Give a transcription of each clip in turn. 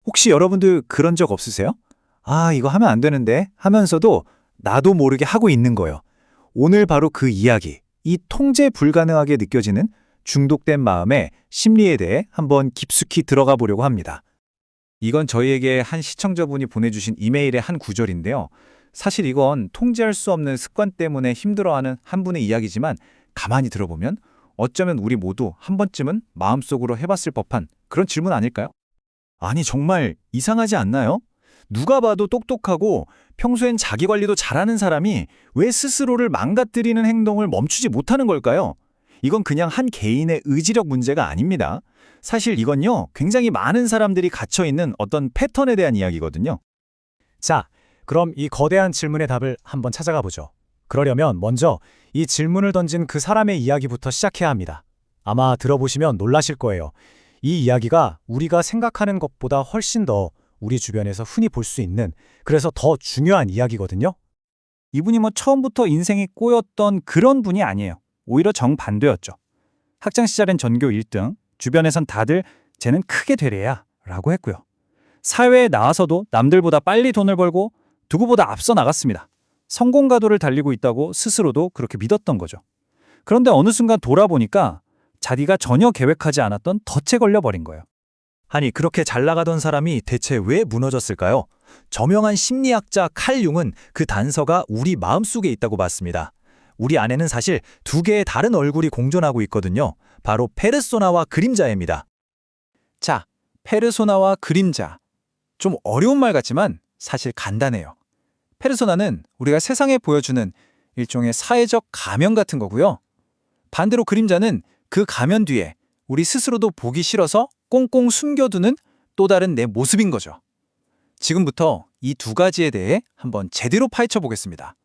혹시 여러분들 그런 적 없으세요? 아, 이거 하면 안 되는데 하면서도 나도 모르게 하고 있는 거예요. 오늘 바로 그 이야기, 이 통제 불가능하게 느껴지는 중독된 마음의 심리에 대해 한번 깊숙이 들어가 보려고 합니다. 이건 저희에게 한 시청자분이 보내주신 이메일의 한 구절인데요. 사실 이건 통제할 수 없는 습관 때문에 힘들어하는 한 분의 이야기지만 가만히 들어보면 어쩌면 우리 모두 한 번쯤은 마음속으로 해봤을 법한 그런 질문 아닐까요? 아니, 정말 이상하지 않나요? 누가 봐도 똑똑하고 평소엔 자기 관리도 잘하는 사람이 왜 스스로를 망가뜨리는 행동을 멈추지 못하는 걸까요? 이건 그냥 한 개인의 의지력 문제가 아닙니다. 사실 이건요, 굉장히 많은 사람들이 갇혀있는 어떤 패턴에 대한 이야기거든요. 자, 그럼 이 거대한 질문의 답을 한번 찾아가 보죠. 그러려면 먼저 이 질문을 던진 그 사람의 이야기부터 시작해야 합니다. 아마 들어보시면 놀라실 거예요. 이 이야기가 우리가 생각하는 것보다 훨씬 더 우리 주변에서 흔히 볼 수 있는, 그래서 더 중요한 이야기거든요. 이분이 처음부터 인생이 꼬였던 그런 분이 아니에요. 오히려 정반대였죠. 학창 시절엔 전교 1등, 주변에선 다들 쟤는 크게 되래야 라고 했고요. 사회에 나와서도 남들보다 빨리 돈을 벌고 누구보다 앞서 나갔습니다. 성공 가도를 달리고 있다고 스스로도 그렇게 믿었던 거죠. 그런데 어느 순간 돌아보니까 자기가 전혀 계획하지 않았던 덫에 걸려버린 거예요. 아니, 그렇게 잘 나가던 사람이 대체 왜 무너졌을까요? 저명한 심리학자 칼 융은 그 단서가 우리 마음속에 있다고 봤습니다. 우리 안에는 사실 두 개의 다른 얼굴이 공존하고 있거든요. 바로 페르소나와 그림자입니다. 자, 페르소나와 그림자. 좀 어려운 말 같지만 사실 간단해요. 페르소나는 우리가 세상에 보여주는 일종의 사회적 가면 같은 거고요. 반대로 그림자는 그 가면 뒤에 우리 스스로도 보기 싫어서 꽁꽁 숨겨두는 또 다른 내 모습인 거죠. 지금부터 이 두 가지에 대해 한번 제대로 파헤쳐 보겠습니다.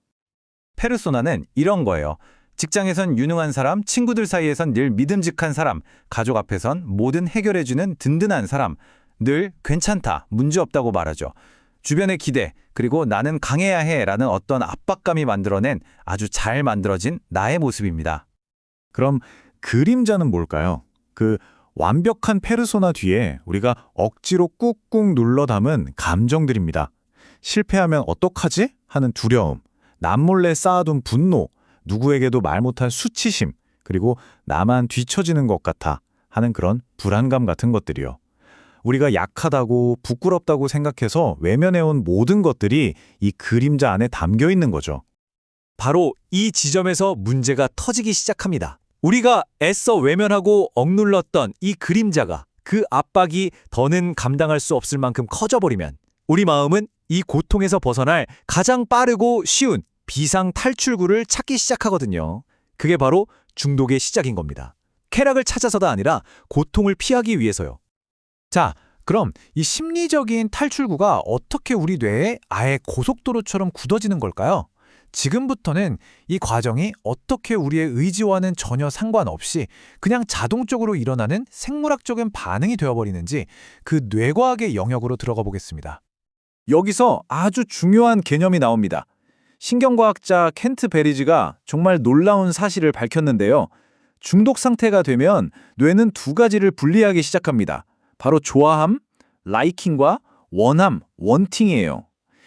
페르소나는 이런 거예요. 직장에선 유능한 사람, 친구들 사이에선 늘 믿음직한 사람, 가족 앞에선 뭐든 해결해주는 든든한 사람, 늘 괜찮다, 문제없다고 말하죠. 주변의 기대, 그리고 나는 강해야 해라는 어떤 압박감이 만들어낸 아주 잘 만들어진 나의 모습입니다. 그럼 그림자는 뭘까요? 그 완벽한 페르소나 뒤에 우리가 억지로 꾹꾹 눌러 담은 감정들입니다. 실패하면 어떡하지? 하는 두려움, 남몰래 쌓아둔 분노, 누구에게도 말 못할 수치심, 그리고 나만 뒤처지는 것 같아 하는 그런 불안감 같은 것들이요. 우리가 약하다고 부끄럽다고 생각해서 외면해온 모든 것들이 이 그림자 안에 담겨 있는 거죠. 바로 이 지점에서 문제가 터지기 시작합니다. 우리가 애써 외면하고 억눌렀던 이 그림자가, 그 압박이 더는 감당할 수 없을 만큼 커져버리면 우리 마음은 이 고통에서 벗어날 가장 빠르고 쉬운 비상 탈출구를 찾기 시작하거든요. 그게 바로 중독의 시작인 겁니다. 쾌락을 찾아서가 아니라 고통을 피하기 위해서요. 자, 그럼 이 심리적인 탈출구가 어떻게 우리 뇌에 아예 고속도로처럼 굳어지는 걸까요? 지금부터는 이 과정이 어떻게 우리의 의지와는 전혀 상관없이 그냥 자동적으로 일어나는 생물학적인 반응이 되어버리는지 그 뇌과학의 영역으로 들어가 보겠습니다. 여기서 아주 중요한 개념이 나옵니다. 신경과학자 켄트 베리지가 정말 놀라운 사실을 밝혔는데요. 중독 상태가 되면 뇌는 두 가지를 분리하기 시작합니다. 바로 좋아함, 라이킹과 원함, 원팅이에요.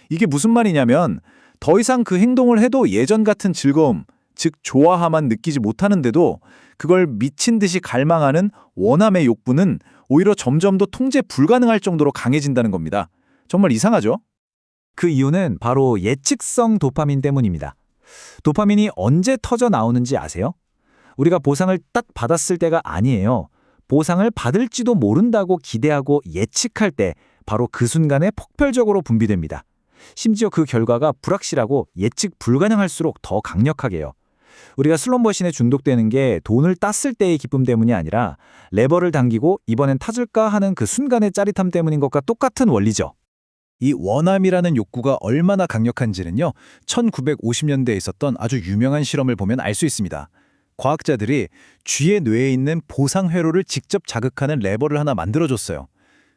이게 무슨 말이냐면 더 이상 그 행동을 해도 예전 같은 즐거움, 즉 좋아함만 느끼지 못하는데도 그걸 미친 듯이 갈망하는 원함의 욕구는 오히려 점점 더 통제 불가능할 정도로 강해진다는 겁니다. 정말 이상하죠? 그 이유는 바로 예측성 도파민 때문입니다. 도파민이 언제 터져 나오는지 아세요? 우리가 보상을 딱 받았을 때가 아니에요. 보상을 받을지도 모른다고 기대하고 예측할 때 바로 그 순간에 폭발적으로 분비됩니다. 심지어 그 결과가 불확실하고 예측 불가능할수록 더 강력하게요. 우리가 슬롯머신에 중독되는 게 돈을 땄을 때의 기쁨 때문이 아니라 레버를 당기고 이번엔 타줄까 하는 그 순간의 짜릿함 때문인 것과 똑같은 원리죠. 이 원함이라는 욕구가 얼마나 강력한지는요, 1950년대에 있었던 아주 유명한 실험을 보면 알 수 있습니다. 과학자들이 쥐의 뇌에 있는 보상 회로를 직접 자극하는 레버를 하나 만들어줬어요.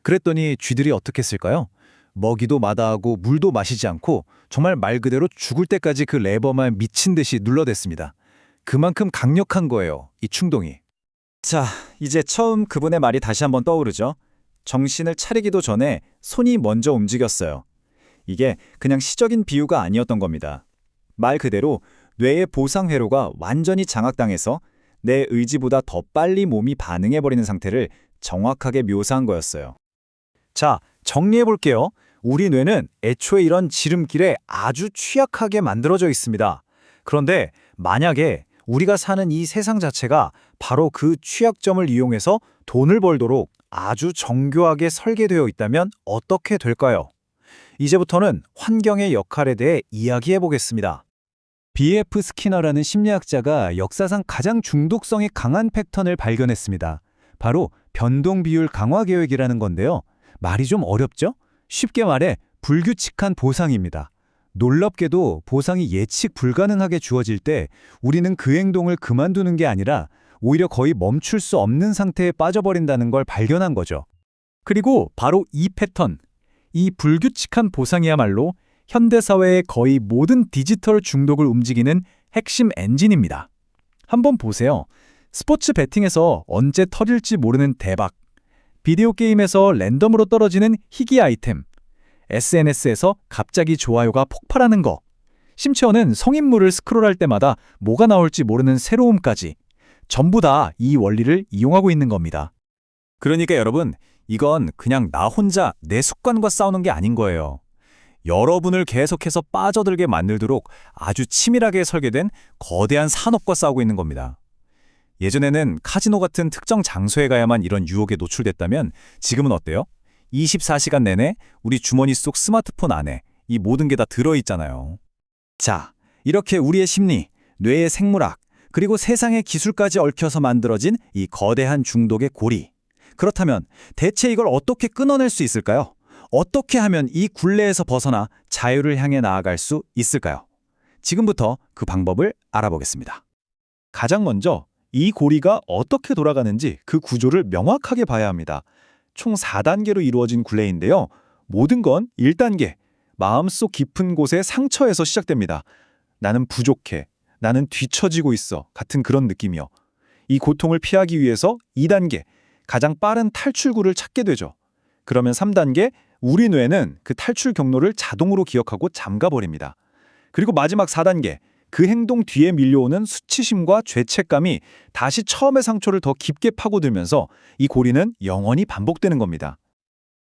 그랬더니 쥐들이 어떻게 했을까요? 먹이도 마다하고 물도 마시지 않고 정말 말 그대로 죽을 때까지 그 레버만 미친 듯이 눌러댔습니다. 그만큼 강력한 거예요, 이 충동이. 자, 이제 처음 그분의 말이 다시 한번 떠오르죠. 정신을 차리기도 전에 손이 먼저 움직였어요. 이게 그냥 시적인 비유가 아니었던 겁니다. 말 그대로 뇌의 보상 회로가 완전히 장악당해서 내 의지보다 더 빨리 몸이 반응해버리는 상태를 정확하게 묘사한 거였어요. 자, 정리해 볼게요. 우리 뇌는 애초에 이런 지름길에 아주 취약하게 만들어져 있습니다. 그런데 만약에 우리가 사는 이 세상 자체가 바로 그 취약점을 이용해서 돈을 벌도록 아주 정교하게 설계되어 있다면 어떻게 될까요? 이제부터는 환경의 역할에 대해 이야기해 보겠습니다. B.F. 스키너라는 심리학자가 역사상 가장 중독성이 강한 패턴을 발견했습니다. 바로 변동 비율 강화 계획이라는 건데요. 말이 좀 어렵죠? 쉽게 말해 불규칙한 보상입니다. 놀랍게도 보상이 예측 불가능하게 주어질 때 우리는 그 행동을 그만두는 게 아니라 오히려 거의 멈출 수 없는 상태에 빠져버린다는 걸 발견한 거죠. 그리고 바로 이 패턴, 이 불규칙한 보상이야말로 현대사회의 거의 모든 디지털 중독을 움직이는 핵심 엔진입니다. 한번 보세요. 스포츠 배팅에서 언제 터질지 모르는 대박, 비디오 게임에서 랜덤으로 떨어지는 희귀 아이템, SNS에서 갑자기 좋아요가 폭발하는 거, 심지어는 성인물을 스크롤할 때마다 뭐가 나올지 모르는 새로움까지 전부 다 이 원리를 이용하고 있는 겁니다. 그러니까 여러분, 이건 그냥 나 혼자 내 습관과 싸우는 게 아닌 거예요. 여러분을 계속해서 빠져들게 만들도록 아주 치밀하게 설계된 거대한 산업과 싸우고 있는 겁니다. 예전에는 카지노 같은 특정 장소에 가야만 이런 유혹에 노출됐다면 지금은 어때요? 24시간 내내 우리 주머니 속 스마트폰 안에 이 모든 게 다 들어있잖아요. 자, 이렇게 우리의 심리, 뇌의 생물학, 그리고 세상의 기술까지 얽혀서 만들어진 이 거대한 중독의 고리. 그렇다면 대체 이걸 어떻게 끊어낼 수 있을까요? 어떻게 하면 이 굴레에서 벗어나 자유를 향해 나아갈 수 있을까요? 지금부터 그 방법을 알아보겠습니다. 가장 먼저 이 고리가 어떻게 돌아가는지 그 구조를 명확하게 봐야 합니다. 총 4단계로 이루어진 굴레인데요. 모든 건 1단계, 마음속 깊은 곳의 상처에서 시작됩니다. 나는 부족해, 나는 뒤처지고 있어 같은 그런 느낌이요. 이 고통을 피하기 위해서 2단계, 가장 빠른 탈출구를 찾게 되죠. 그러면 3단계, 우리 뇌는 그 탈출 경로를 자동으로 기억하고 잠가버립니다. 그리고 마지막 4단계, 그 행동 뒤에 밀려오는 수치심과 죄책감이 다시 처음의 상처를 더 깊게 파고들면서 이 고리는 영원히 반복되는 겁니다.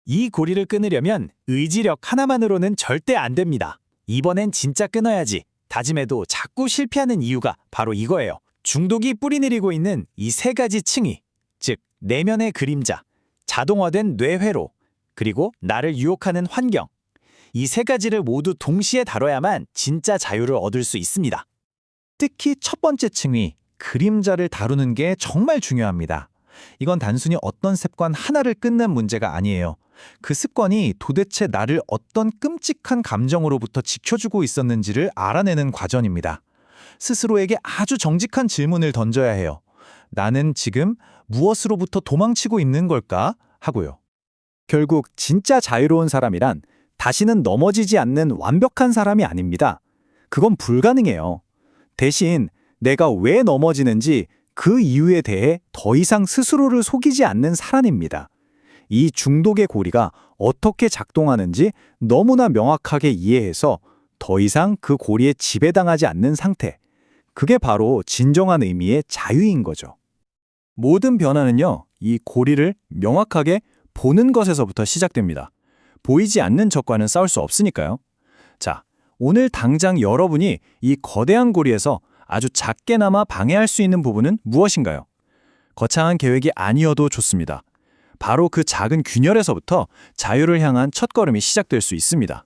이 고리를 끊으려면 의지력 하나만으로는 절대 안 됩니다. 이번엔 진짜 끊어야지 다짐해도 자꾸 실패하는 이유가 바로 이거예요. 중독이 뿌리내리고 있는 이 세 가지 층위, 즉 내면의 그림자, 자동화된 뇌회로, 그리고 나를 유혹하는 환경. 이 세 가지를 모두 동시에 다뤄야만 진짜 자유를 얻을 수 있습니다. 특히 첫 번째 층위, 그림자를 다루는 게 정말 중요합니다. 이건 단순히 어떤 습관 하나를 끊는 문제가 아니에요. 그 습관이 도대체 나를 어떤 끔찍한 감정으로부터 지켜주고 있었는지를 알아내는 과정입니다. 스스로에게 아주 정직한 질문을 던져야 해요. 나는 지금 무엇으로부터 도망치고 있는 걸까? 하고요. 결국 진짜 자유로운 사람이란 다시는 넘어지지 않는 완벽한 사람이 아닙니다. 그건 불가능해요. 대신 내가 왜 넘어지는지 그 이유에 대해 더 이상 스스로를 속이지 않는 사람입니다. 이 중독의 고리가 어떻게 작동하는지 너무나 명확하게 이해해서 더 이상 그 고리에 지배당하지 않는 상태. 그게 바로 진정한 의미의 자유인 거죠. 모든 변화는요, 이 고리를 명확하게 보는 것에서부터 시작됩니다. 보이지 않는 적과는 싸울 수 없으니까요. 자, 오늘 당장 여러분이 이 거대한 고리에서 아주 작게나마 방해할 수 있는 부분은 무엇인가요? 거창한 계획이 아니어도 좋습니다. 바로 그 작은 균열에서부터 자유를 향한 첫걸음이 시작될 수 있습니다.